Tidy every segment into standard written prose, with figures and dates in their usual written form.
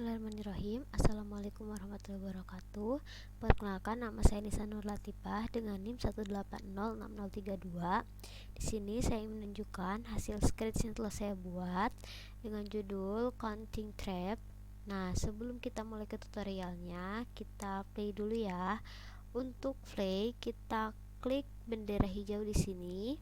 Bismillahirrahmanirrahim. Assalamualaikum warahmatullahi wabarakatuh. Perkenalkan, nama saya Nisa Nur Latifah dengan NIM 1806032. Di sini saya ingin menunjukkan hasil script yang telah saya buat dengan judul Counting Trap. Nah, sebelum kita mulai ke tutorialnya, kita play dulu ya. Untuk play, kita klik bendera hijau di sini.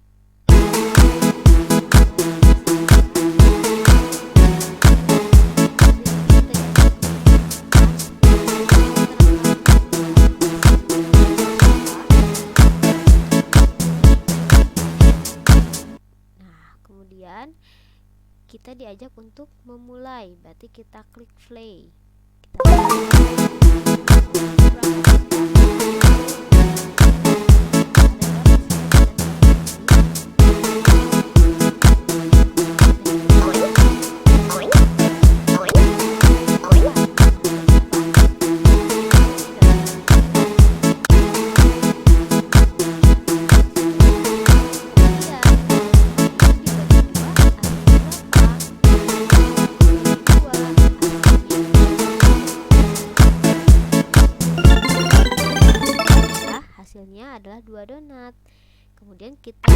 Kemudian kita diajak untuk memulai, berarti kita klik play. Hasilnya adalah 2 donat. Kemudian kita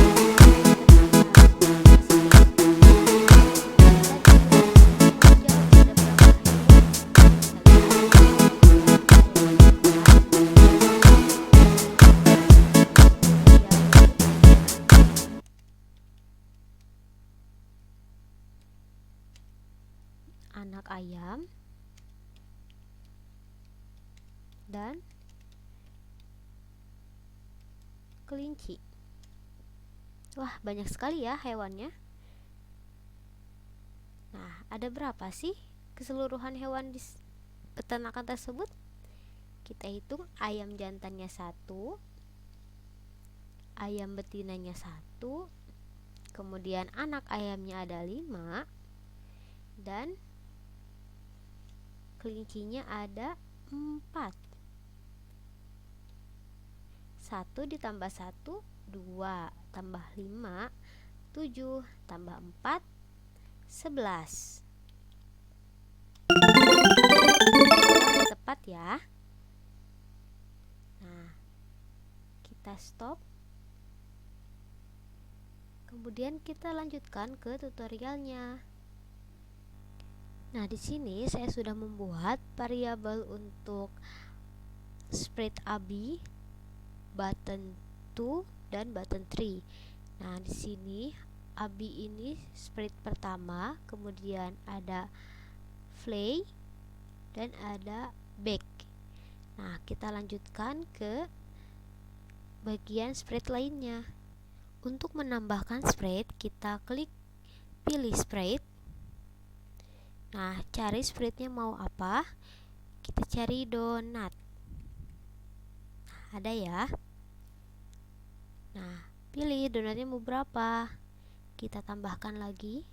anak ayam dan kelinci. Wah, banyak sekali ya hewannya. Nah, ada berapa sih keseluruhan hewan di peternakan tersebut? Kita hitung, ayam jantannya 1, ayam betinanya 1, kemudian anak ayamnya ada 5, dan kelincinya ada 4. 1 ditambah 1, 2, tambah 5, 7, tambah 4, 11. Tepat ya. Nah, kita stop. Kemudian kita lanjutkan ke tutorialnya. Nah, di sini saya sudah membuat variabel untuk spread AB, button 2 dan button 3. Nah, di sini AB ini spread pertama, kemudian ada play dan ada back. Nah, kita lanjutkan ke bagian spread lainnya. Untuk menambahkan spread, kita klik pilih spread. Nah, cari spreadnya mau apa? Kita cari donat. Ada ya. Nah, pilih donatnya mau berapa, kita tambahkan lagi.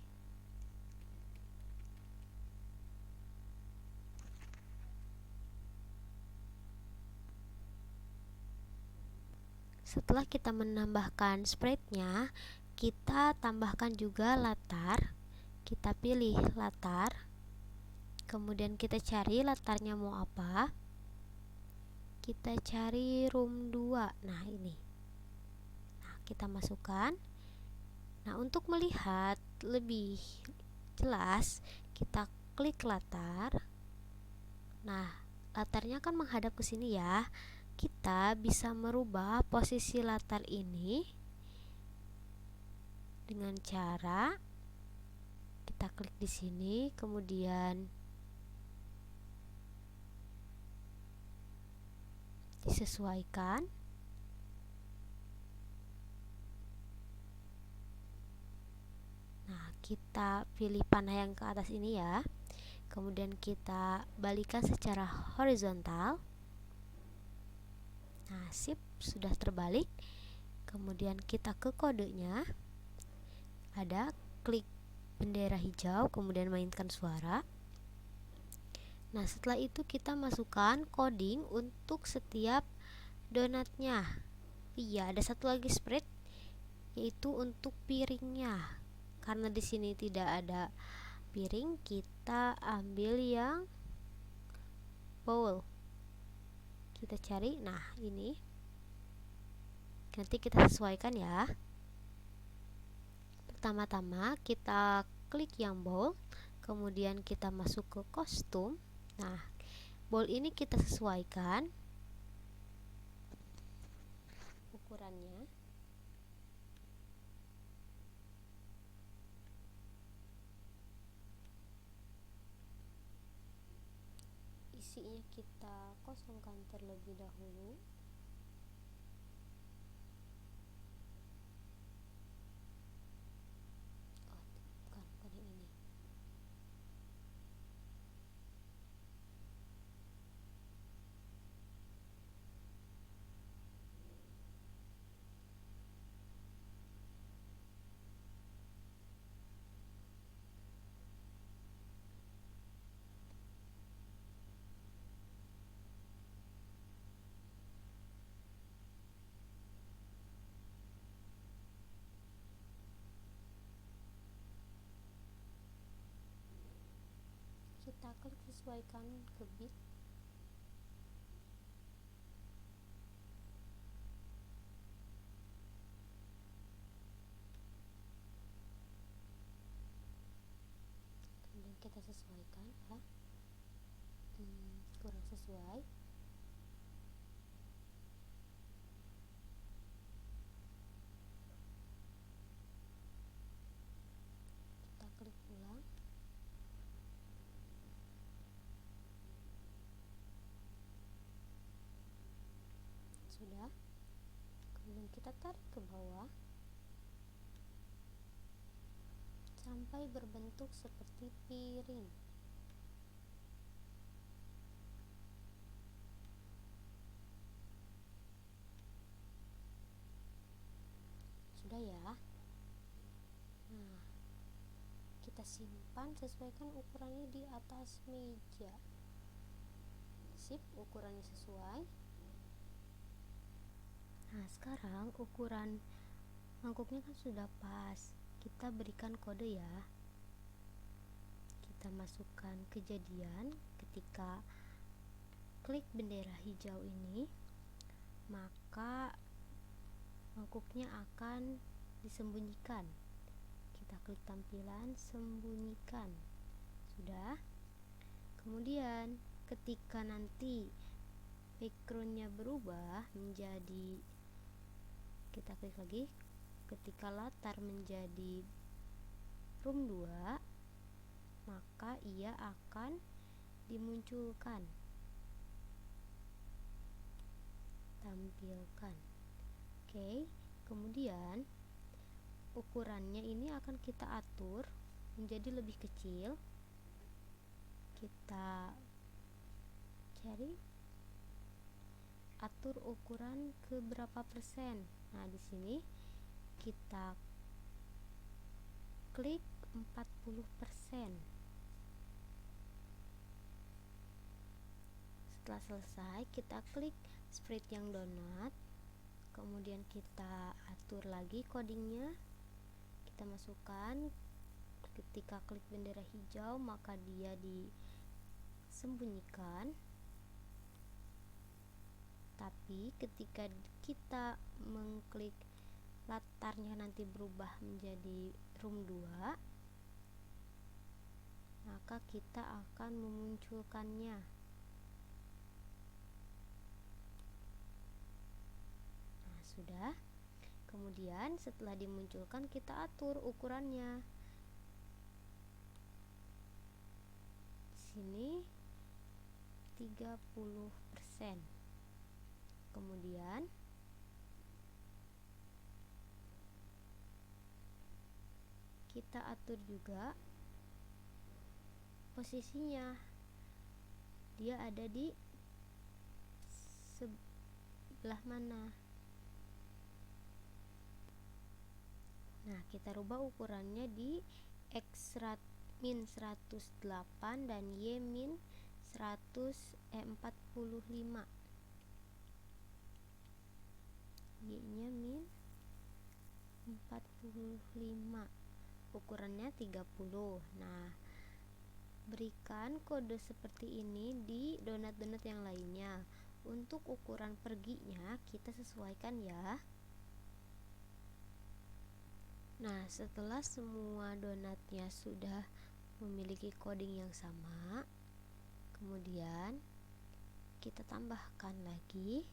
Setelah kita menambahkan spreadnya, kita tambahkan juga latar. Kita pilih latar, kemudian kita cari latarnya mau apa. Kita cari room 2. Nah, ini. Nah, kita masukkan. Nah, untuk melihat lebih jelas, kita klik latar. Nah, latarnya kan menghadap ke sini ya. Kita bisa merubah posisi latar ini dengan cara kita klik di sini, kemudian disesuaikan. Nah, kita pilih panah yang ke atas ini ya. Kemudian kita balikkan secara horizontal. Nah, sip, sudah terbalik. Kemudian kita ke kodenya. Ada klik bendera hijau, kemudian mainkan suara. Nah, setelah itu kita masukkan coding untuk setiap donatnya. Iya, ada satu lagi spread, yaitu untuk piringnya. Karena di sini tidak ada piring, kita ambil yang bowl. Kita cari, nah ini nanti kita sesuaikan ya. Pertama-tama kita klik yang bowl, kemudian kita masuk ke kostum. Nah, bowl ini kita sesuaikan ukurannya. Isinya kita kosongkan terlebih dahulu. Bukan yang ini. Kita klik sesuaikan ke bit. Kemudian kita sesuaikan ya. Kurang sesuai. Kita klik ulang. Sudah. Kemudian kita tarik ke bawah sampai berbentuk seperti piring. Sudah ya. Nah, kita simpan, sesuaikan ukurannya di atas meja. Sip, ukurannya sesuai. Nah, sekarang ukuran mangkuknya kan sudah pas. Kita berikan kode ya. Kita masukkan kejadian ketika klik bendera hijau ini, maka mangkuknya akan disembunyikan. Kita klik tampilan, sembunyikan. Sudah. Kemudian ketika nanti backgroundnya berubah menjadi, kita klik lagi, ketika latar menjadi room 2, maka ia akan dimunculkan. Tampilkan. Oke, kemudian ukurannya ini akan kita atur menjadi lebih kecil. Kita cari atur ukuran ke berapa persen. Nah, di sini kita klik 40%. Setelah selesai, kita klik sprite yang donat. Kemudian kita atur lagi codingnya. Kita masukkan ketika klik bendera hijau, maka dia disembunyikan. Tapi ketika kita mengklik latarnya nanti berubah menjadi room 2, maka kita akan memunculkannya. Nah, sudah. Kemudian setelah dimunculkan, kita atur ukurannya. Di sini 30%. Kemudian kita atur juga posisinya. Dia ada di sebelah mana. Nah, kita rubah ukurannya di X min 108 dan Y min 45. Y nya min 45, ukurannya 30. Nah, Berikan kode seperti ini di donat-donat yang lainnya. Untuk ukuran perginya kita sesuaikan ya. Nah, setelah semua donatnya sudah memiliki coding yang sama, kemudian kita tambahkan lagi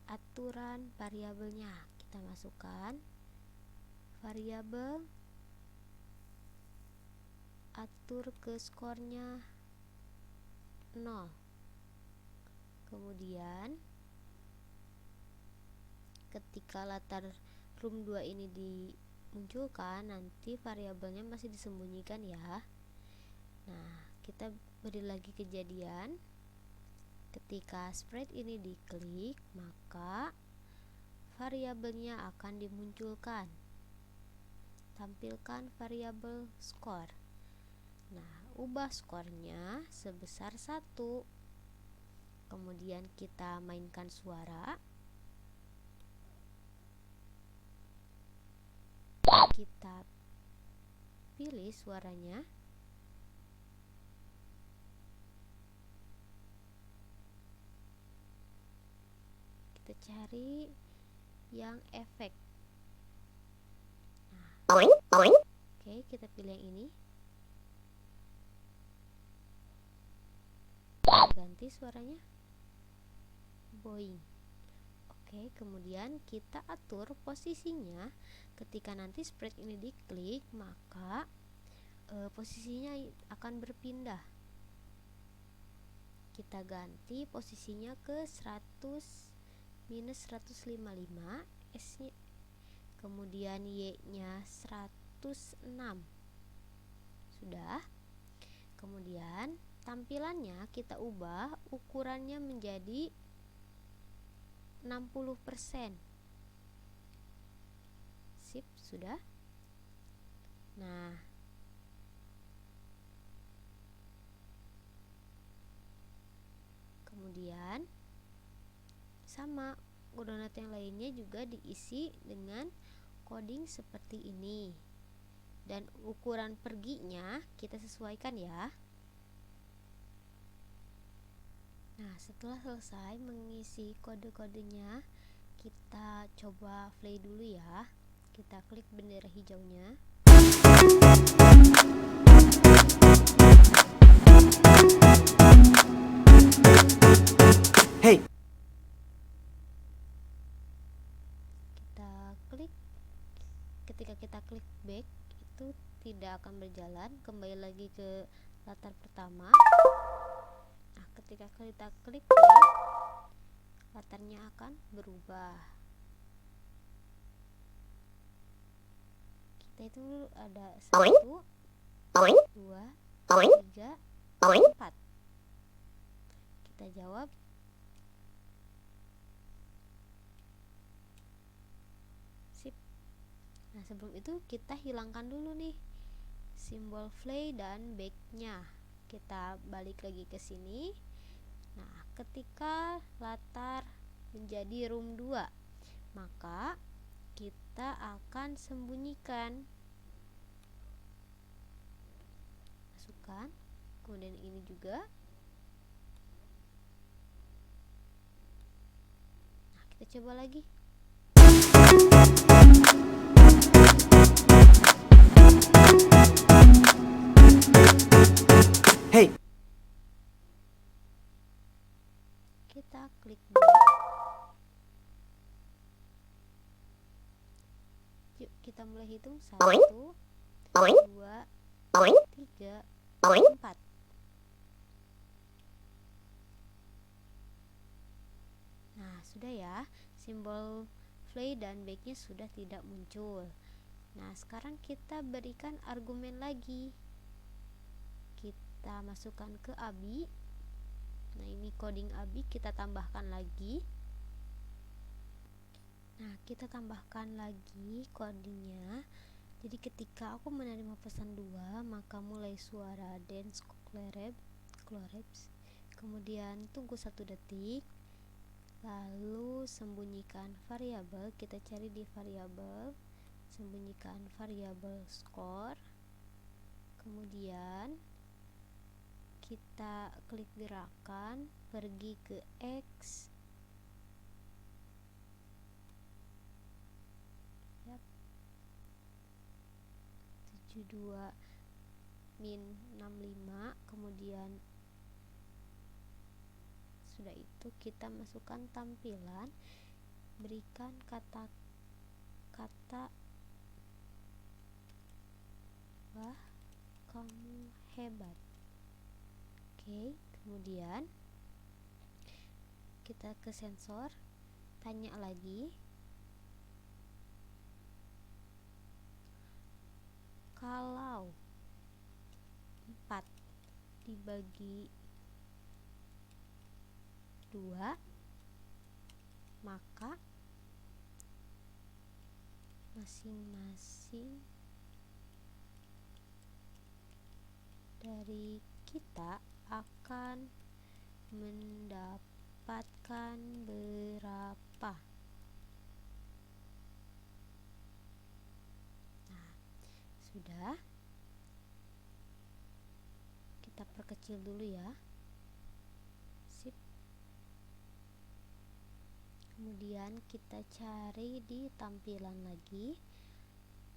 aturan variabelnya. Kita masukkan variabel, atur ke skornya 0. Kemudian ketika latar room 2 ini dimunculkan, nanti variabelnya masih disembunyikan ya. Nah, kita beri lagi kejadian. Ketika sprite ini diklik, maka variabelnya akan dimunculkan. Tampilkan variabel skor. Nah, ubah skornya sebesar 1. Kemudian kita mainkan suara. Kita pilih suaranya. Kita cari yang efek. Nah, oke, kita pilih yang ini. Kita ganti suaranya boing. Oke, kemudian kita atur posisinya. Ketika nanti sprite ini diklik, maka posisinya akan berpindah. Kita ganti posisinya ke 100 minus 155, S nya, kemudian Y nya 106. Sudah. Kemudian tampilannya kita ubah ukurannya menjadi 60%. Sip, sudah. Nah, kemudian sama donat yang lainnya juga diisi dengan coding seperti ini, dan ukuran perginya kita sesuaikan ya. Nah, setelah selesai mengisi kode-kodenya, kita coba play dulu ya. Kita klik bendera hijaunya. Hey. Ketika kita klik back, itu tidak akan berjalan, kembali lagi ke latar pertama. Nah, ketika kita klik play, latarnya akan berubah. Kita itu ada 1, 2, 3, 4. Kita jawab. Sip. Nah, sebelum itu kita hilangkan dulu nih simbol play dan back-nya. Kita balik lagi ke sini. Nah, ketika latar menjadi room 2, maka kita akan sembunyikan. Masukkan. Kemudian ini juga. Nah, kita coba lagi. Hey. Kita klik back. Yuk, kita mulai hitung. 1, 2, 3, 4. Nah, sudah ya, simbol play dan back-nya sudah tidak muncul. Nah, sekarang kita berikan argumen lagi. Kita masukkan ke ABI. Nah, ini coding ABI, kita tambahkan lagi. Nah, kita tambahkan lagi codingnya. Jadi ketika aku menerima pesan 2, maka mulai suara dance Chlorabs. Kemudian tunggu 1 detik. Lalu sembunyikan variabel. Kita cari di variabel, sembunyikan variabel skor. Kemudian kita klik gerakan, pergi ke X, yap, 72 min 65, kemudian sudah itu kita masukkan tampilan, berikan kata-kata wah kamu hebat. Oke, kemudian kita ke sensor, tanya lagi, kalau 4 dibagi 2, maka masing-masing dari kita akan mendapatkan berapa. Nah, sudah, kita perkecil dulu ya. Sip. Kemudian kita cari di tampilan lagi,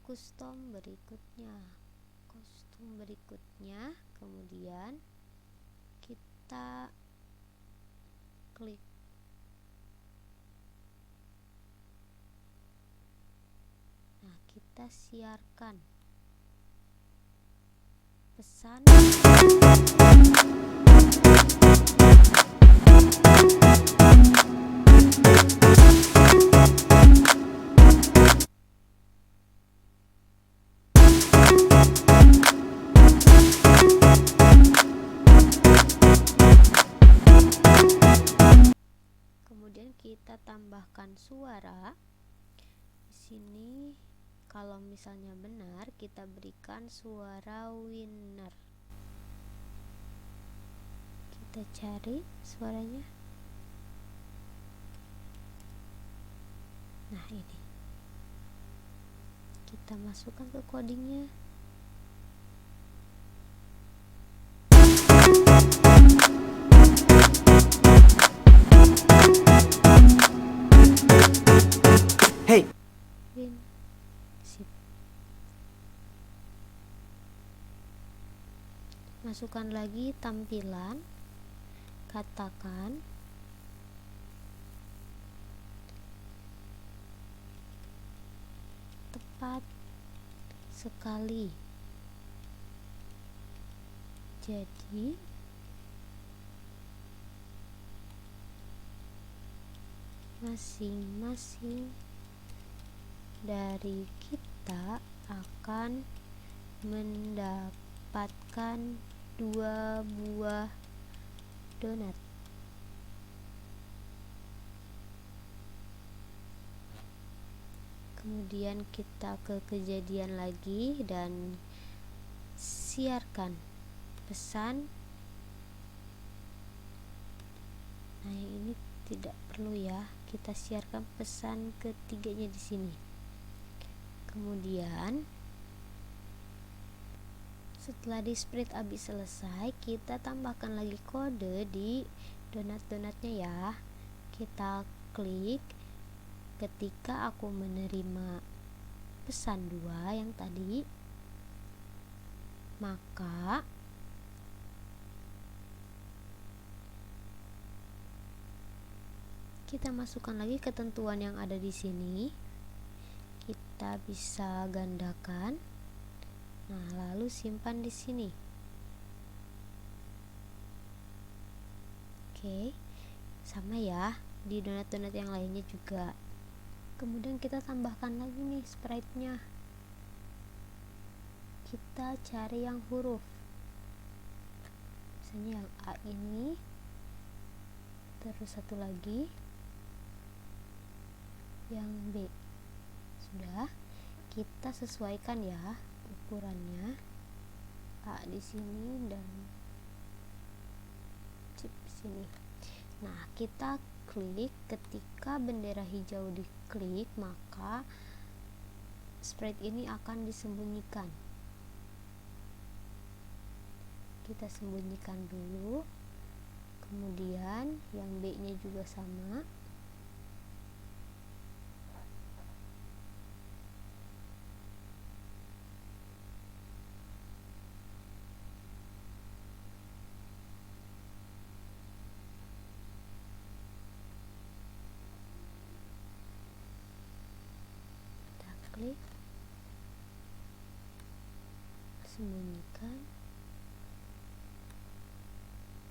kostum berikutnya, kemudian kita klik kita siarkan pesan. Kemudian kita tambahkan suara. Di sini kalau misalnya benar, kita berikan suara winner. Kita cari suaranya. Nah, ini. Kita masukkan ke codingnya. Hey. Win. Sip. Masukkan lagi tampilan, katakan tepat sekali. Jadi masing-masing dari kita akan mendapatkan 2 buah donat. Kemudian kita ke kejadian lagi dan siarkan pesan. Nah, ini tidak perlu ya, kita siarkan pesan ketiganya di sini. Kemudian setelah di spread habis selesai, kita tambahkan lagi kode di donat-donatnya ya. Kita klik ketika aku menerima pesan 2 yang tadi, maka kita masukkan lagi ketentuan yang ada di sini. Kita bisa gandakan. Nah, lalu simpan di sini. Oke, sama ya di donat-donat yang lainnya juga. Kemudian kita tambahkan lagi nih sprite-nya. Kita cari yang huruf. Misalnya yang A ini. Terus satu lagi yang B. Sudah, kita sesuaikan ya ukurannya. A di sini dan chip sini. Nah, kita klik, ketika bendera hijau diklik, maka sprite ini akan disembunyikan. kita sembunyikan dulu. Kemudian yang B nya juga sama. Kita klik, sembunyikan.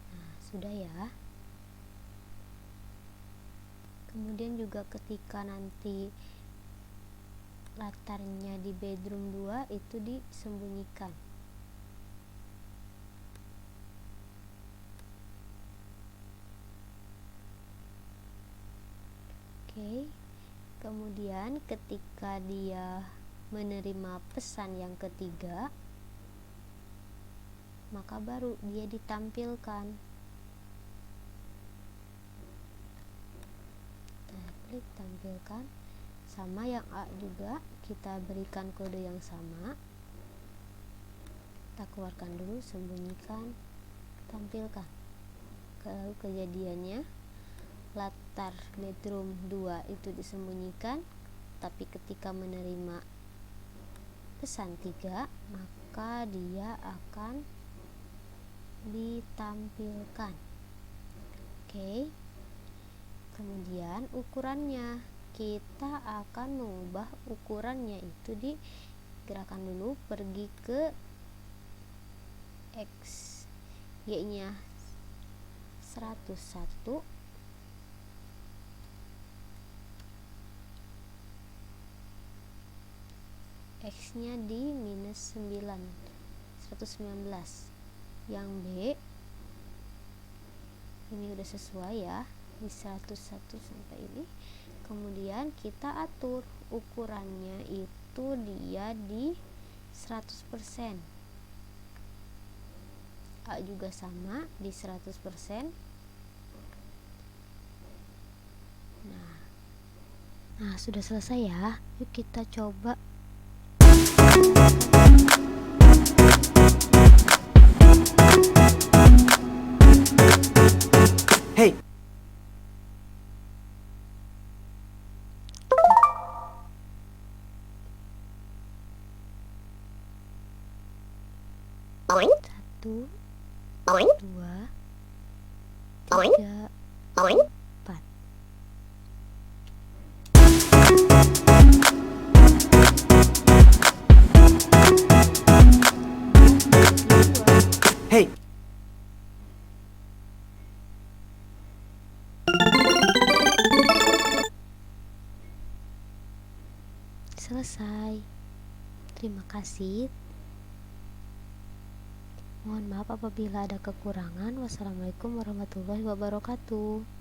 Nah, sudah ya. Kemudian juga ketika nanti latarnya di bedroom 2 itu disembunyikan. Oke. Kemudian ketika dia menerima pesan yang ketiga, maka baru dia ditampilkan. Nah, klik tampilkan. Sama yang A juga, kita berikan kode yang sama. Kita keluarkan dulu, sembunyikan, tampilkan. Lalu kejadiannya, latar bedroom 2 itu disembunyikan, tapi ketika menerima pesan 3, maka dia akan ditampilkan. Oke. Kemudian ukurannya, kita akan mengubah ukurannya itu di gerakan dulu, pergi ke X, Y nya 101, X nya di minus 9, 119. Yang B ini udah sesuai ya, di 101 sampai ini. Kemudian kita atur ukurannya itu dia di 100%. A juga sama di 100%. Nah, sudah selesai ya. Yuk kita coba. Hey. Satu, dua, tiga, empat. Hey. Selesai. Terima kasih. Mohon maaf apabila ada kekurangan. Wassalamualaikum warahmatullahi wabarakatuh.